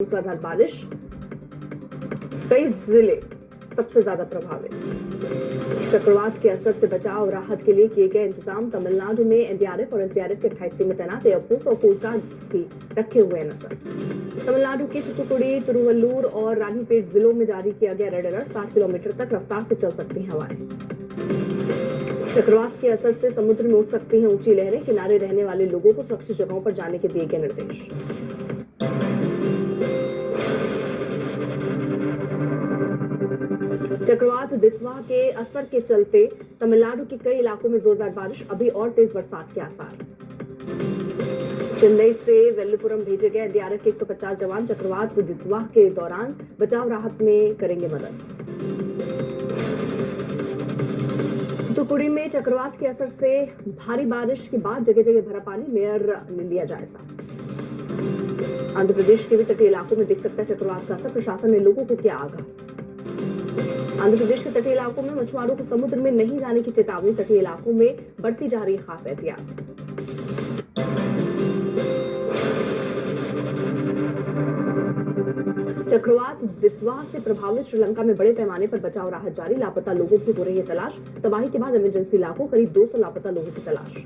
मूसलाधार बारिश, कई जिले सबसे ज्यादा प्रभावित। चक्रवात के असर से बचाव और राहत के लिए किए गए इंतजाम। तमिलनाडु में एनडीआरएफ और एसडीआरएफ के 28 टीमें तैनात। एयरफोर्स और कोस्ट गार्ड भी रखे हुए नजर। तमिलनाडु के तुतुकुड़ी, तिरुवल्लुर और रानीपेट जिलों में जारी किया गया रेड अलर्ट। 60 किलोमीटर तक रफ्तार से चल सकती हैं हवाएं। चक्रवात के असर से समुद्र में उठ सकती हैं ऊंची लहरें। किनारे रहने वाले लोगों को सुरक्षित जगहों पर जाने के दिए गए निर्देश। चक्रवात दितवा के असर के चलते तमिलनाडु के कई इलाकों में जोरदार बारिश, अभी और तेज बरसात के आसार। चेन्नई से वेल्लुपुरम भेजे गए एनडीआरएफ के 150 जवान चक्रवात दितवा के दौरान बचाव राहत में करेंगे मदद। तुतुकुड़ी में चक्रवात के असर से भारी बारिश के बाद जगह जगह भरा पानी, मेयर ने लिया जायजा। आंध्र प्रदेश के भी तटीय इलाकों में दिख सकता है चक्रवात का असर, प्रशासन ने लोगों को किया आगाह। आंध्र प्रदेश के तटीय इलाकों में मछुआरों को समुद्र में नहीं जाने की चेतावनी। तटीय इलाकों में बढ़ती जा रही है खास एहतियात। चक्रवात दितवा से प्रभावित श्रीलंका में बड़े पैमाने पर बचाव राहत जारी। लापता लोगों की हो रही है तलाश। तबाही के बाद इमरजेंसी इलाकों, करीब 200 लापता लोगों की तलाश।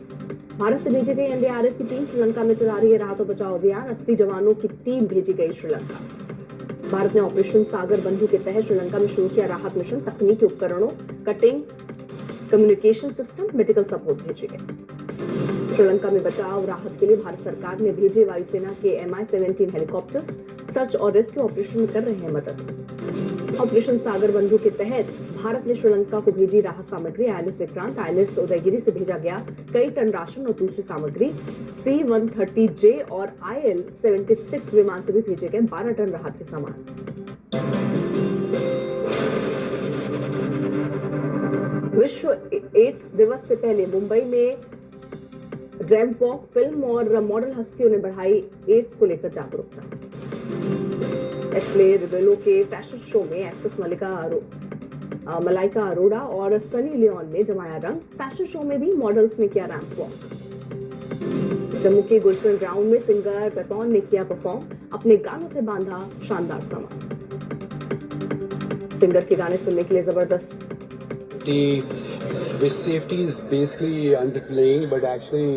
भारत से भेजी गई एनडीआरएफ की टीम श्रीलंका में चला रही है राहत और बचाव अभियान। 80 जवानों की टीम भेजी गई श्रीलंका। भारत ने ऑपरेशन सागर बंधु के तहत श्रीलंका में शुरू किया राहत मिशन। तकनीकी उपकरणों, cutting, communication system, medical support भेजे गए। श्रीलंका में बचाव राहत के लिए भारत सरकार ने भेजे वायुसेना के MI-17 हेलीकॉप्टर्स सर्च और रेस्क्यू ऑपरेशन में कर रहे हैं मदद। ऑपरेशन सागर बंधु के तहत भारत ने श्रीलंका को भेजी राहत सामग्री। INS विक्रांत, INS उदयगिरी से भेजा गया कई टन राशन और दूसरी सामग्री। C-130J और IL-76 विमान से भी भेजे गए 12 टन राहत के सामान। विश्व एड्स दिवस से पहले मुंबई में रैंप वॉक, फिल्म और मॉडल हस्तियों ने बढ़ाई एड्स को लेकर जागरूकता। एशले रिबेलो के फैशन शो में एक्ट्रेस मलाइका अरोड़ा और सनी लियोन ने जमाया रंग। फैशन शो में भी मॉडल्स ने किया रैंप वॉक। जम्मू के गुलशन ग्राउंड में सिंगर पेपॉन ने किया परफॉर्म। अपने गानों से बांधा शानदार समा। सिंगर के गाने सुनने के लिए जबरदस्त। Which safety is basically underplaying, but actually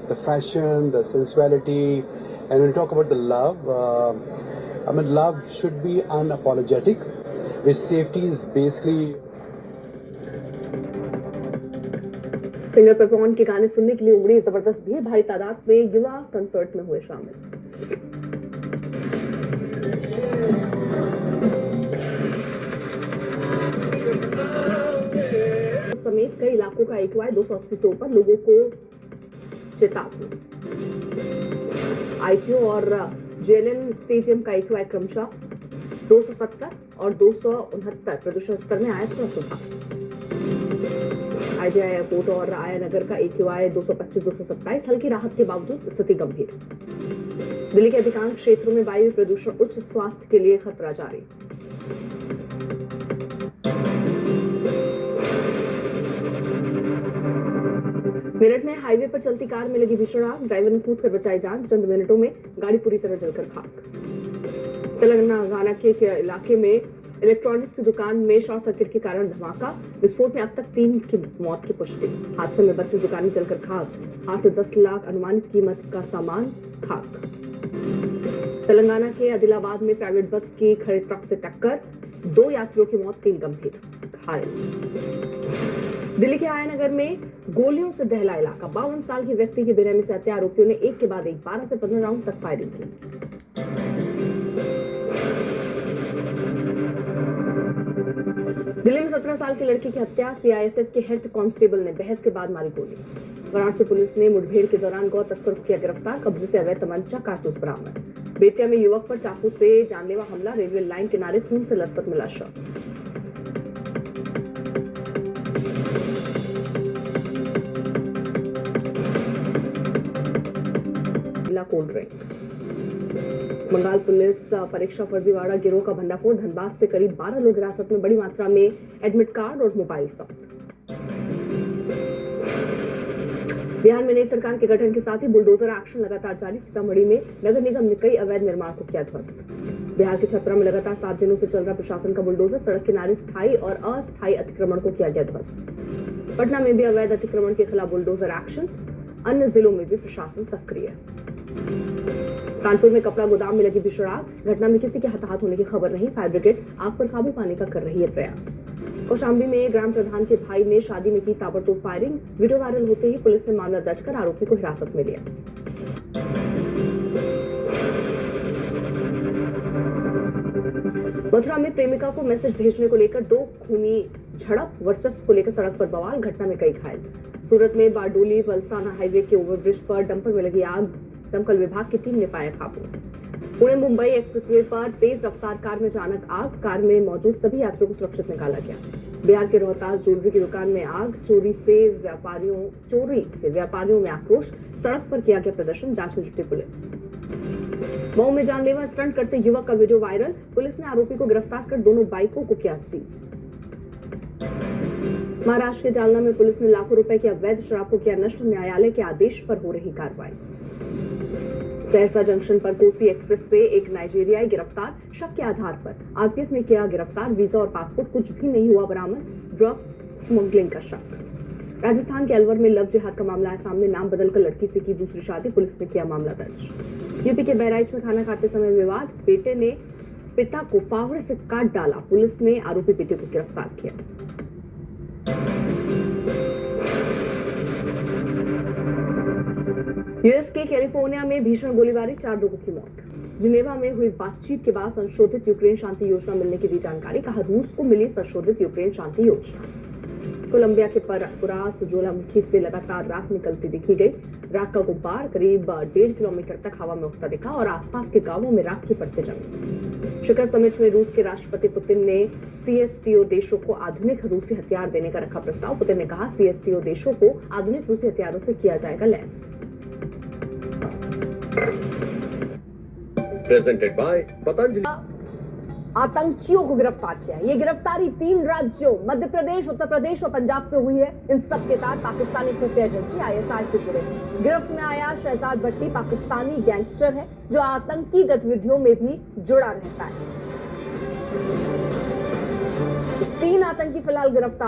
the fashion, the sensuality, and when we talk about the love, love should be unapologetic. Which safety is basically. Singer Papon के गाने सुनने के लिए उमड़ी जबरदस्त भीड़। भारी तादाद में युवा कंसर्ट में हुए शामिल। समेत कई इलाकों का AQI 280 से ऊपर, लोगों को चेतावनी। ITO और JLN स्टेडियम का AQI क्रमशः 270 और 269। प्रदूषण स्तर में आया थोड़ा सुधार। IGI एयरपोर्ट और आया नगर का AQI 225-227। हल्की राहत के बावजूद स्थिति गंभीर। दिल्ली के अधिकांश क्षेत्रों में वायु प्रदूषण उच्च, स्वास्थ्य के लिए खतरा जारी। मेरठ में हाईवे पर चलती कार में लगी भीषण आग। ड्राइवर ने कूदकर बचाई जान। चंद मिनटों में गाड़ी पूरी तरह जलकर खाक। तेलंगाना के इलाके में इलेक्ट्रॉनिक्स की दुकान में शॉर्ट सर्किट के कारण धमाका। विस्फोट में अब तक 3 की मौत की पुष्टि। हादसे में 32 दुकानें जलकर खाक। 8 से 10 लाख अनुमानित कीमत का सामान खाक। तेलंगाना के आदिलाबाद में प्राइवेट बस की खड़े ट्रक से टक्कर, 2 यात्रियों की मौत, 3 गंभीर घायल। दिल्ली के आयानगर में गोलियों से दहला इलाका। 52 साल के व्यक्ति की बेरहमी से हत्या। आरोपियों ने एक के बाद एक 12 से 15 राउंड तक फायरिंग की। दिल्ली में 17 साल के लड़के की हत्या। CISF के हेड कांस्टेबल ने बहस के बाद मारी गोली। वाराणसी पुलिस ने मुठभेड़ के दौरान गौ तस्कर को किया गिरफ्तार। कब्जे से अवैध तमंचा, कारतूस बरामद। बेतिया में युवक पर चाकू से जानलेवा हमला। रेलवे लाइन किनारे खून से लथपथ मिला शव। Cold drink. बंगाल पुलिस परीक्षा फर्जीवाड़ा गिरोह का भंडाफोड़। धनबाद से करीब 12 लोग हिरासत में। बड़ी मात्रा में एडमिट कार्ड और मोबाइल जब्त। बिहार में नई सरकार के गठन के साथ ही बुलडोजर एक्शन लगातार जारी। सीतामढ़ी में नगर निगम ने कई अवैध निर्माण को किया ध्वस्त। बिहार के छपरा में लगातार 7 दिनों से चल रहा प्रशासन का बुलडोजर। सड़क किनारे स्थायी और अस्थायी अतिक्रमण को किया गया ध्वस्त। पटना में भी अवैध अतिक्रमण के खिलाफ बुलडोजर एक्शन। अन्य जिलों में भी प्रशासन सक्रिय। कानपुर में कपड़ा गोदाम में लगी भीषण आग। घटना में किसी के हताहत होने की खबर नहीं। फायर ब्रिगेड आग पर काबू पाने का कर रही है प्रयास। कौशाम्बी में ग्राम प्रधान के भाई ने शादी में की ताबड़तोड़ फायरिंग। वीडियो वायरल होते ही पुलिस ने मामला दर्ज कर आरोपी को हिरासत में लिया। मथुरा में प्रेमिका को मैसेज भेजने को लेकर 2 खूनी झड़प। वर्चस्व को लेकर सड़क पर बवाल। घटना में कई घायल। सूरत में बारडोली पलसाना हाईवे के ओवरब्रिज पर डंपर में लगी आग। दमकल विभाग की टीम ने पाया काबू। पुणे मुंबई एक्सप्रेसवे पर तेज रफ्तार कार में अचानक आग। कार में मौजूद सभी यात्रियों को सुरक्षित निकाला गया। बिहार के रोहतास ज्वेलरी की दुकान में आग। चोरी से व्यापारियों में आक्रोश। सड़क पर किया गया प्रदर्शन। जांच में जुटी पुलिस। मऊ में जानलेवा स्टंट करते युवक का वीडियो वायरल। पुलिस ने आरोपी को गिरफ्तार कर दोनों बाइकों को किया सीज। महाराष्ट्र के जालना में पुलिस ने लाखों रुपए की अवैध शराब को किया नष्ट। न्यायालय के आदेश पर हो रही कार्रवाई। सहरसा जंक्शन पर कोसी एक्सप्रेस से एक नाइजीरियाई गिरफ्तार। शक के आधार पर आरपीएफ ने किया गिरफ्तार। वीजा और पासपोर्ट कुछ भी नहीं हुआ बरामद। ड्रग स्मगलिंग का शक। राजस्थान के अलवर में लव जिहाद का मामला आया सामने। नाम बदलकर लड़की से की दूसरी शादी। पुलिस ने किया मामला दर्ज। यूपी के बहराइच में खाना खाते समय विवाद। बेटे ने पिता को फावड़े से काट डाला। पुलिस ने आरोपी बेटे को गिरफ्तार किया। यूएस के कैलिफोर्निया में भीषण गोलीबारी। 4 लोगों की मौत। जिनेवा में हुई बातचीत के बाद संशोधित यूक्रेन शांति योजना मिलने की दी जानकारी। कहा रूस को मिली संशोधित यूक्रेन शांति योजना। कोलंबिया के पुरास ज्वालामुखी से लगातार राख निकलती दिखी गई। राख का गुब्बार करीब 1.5 किलोमीटर तक हवा में उठता दिखा और आसपास के गांवों में राख की परतें जमी। शिखर समिट में रूस के राष्ट्रपति पुतिन ने सीएसटीओ देशों को आधुनिक रूसी हथियार देने का रखा प्रस्ताव। पुतिन ने कहा सीएसटीओ देशों को आधुनिक रूसी हथियारों से किया जाएगा लैस। Presented by Patanjali. आतंकियों को गिरफ्तार किया। ये गिरफ्तारी 3 राज्यों मध्य प्रदेश, उत्तर प्रदेश और पंजाब से हुई है। इन सब के तार पाकिस्तानी खुफिया एजेंसी आईएसआई से जुड़े। गिरफ्त में आया शहजाद भट्टी पाकिस्तानी गैंगस्टर है जो आतंकी गतिविधियों में भी जुड़ा रहता है। 3 आतंकी फिलहाल गिरफ्तार।